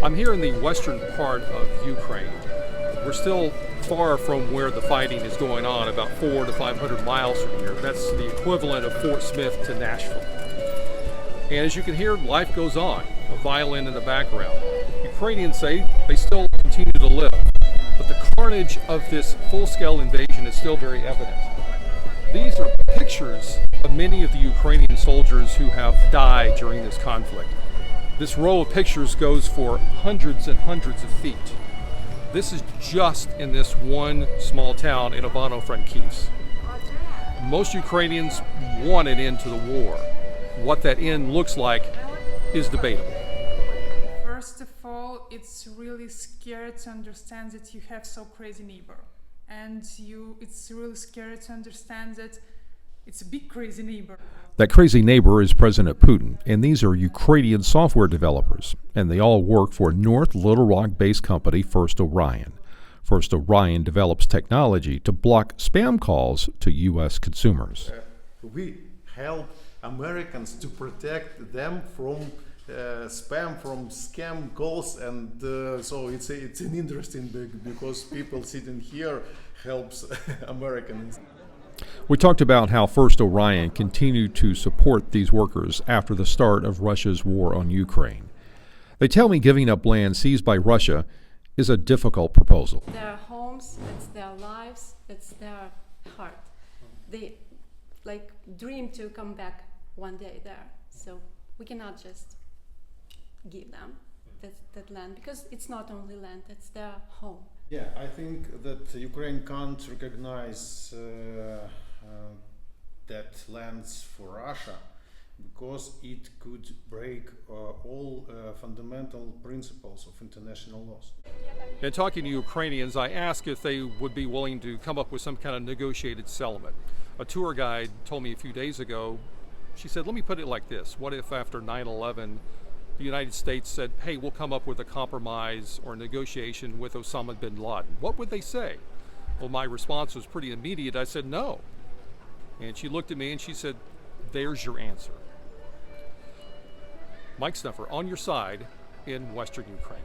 I'm here in the western part of Ukraine. We're still far from where the fighting is going on, about 400 to 500 miles from here. That's the equivalent of Fort Smith to Nashville. And as you can hear, life goes on, a violin in the background. Ukrainians say they still continue to live, but the carnage of this full-scale invasion is still very evident. These are pictures of many of the Ukrainian soldiers who have died during this conflict. This row of pictures goes for hundreds and hundreds of feet. This is just in this one small town in Ivano-Frankivsk. Most Ukrainians want an end to the war. What that end looks like is debatable. First of all, it's really scary to understand that you have so crazy neighbor. And it's really scary to understand that it's a big crazy neighbor. That crazy neighbor is President Putin, and these are Ukrainian software developers, and they all work for North Little Rock-based company First Orion. First Orion develops technology to block spam calls to U.S. consumers. We help Americans to protect them from spam, from scam calls, and so it's an interesting because people sitting here helps Americans. We talked about how First Orion continued to support these workers after the start of Russia's war on Ukraine. They tell me giving up land seized by Russia is a difficult proposal. Their homes, it's their lives, it's their heart. They dream to come back one day there. So we cannot just give them that land, because it's not only land, it's their home. Yeah, I think that Ukraine can't recognize that lands for Russia because it could break all fundamental principles of international laws. In talking to Ukrainians, I asked if they would be willing to come up with some kind of negotiated settlement. A tour guide told me a few days ago, she said, let me put it like this. What if after 9/11, the United States said, hey, we'll come up with a compromise or negotiation with Osama bin Laden? What would they say? Well, my response was pretty immediate. I said, no. And she looked at me and she said, there's your answer. Mike Snuffer on your side in Western Ukraine.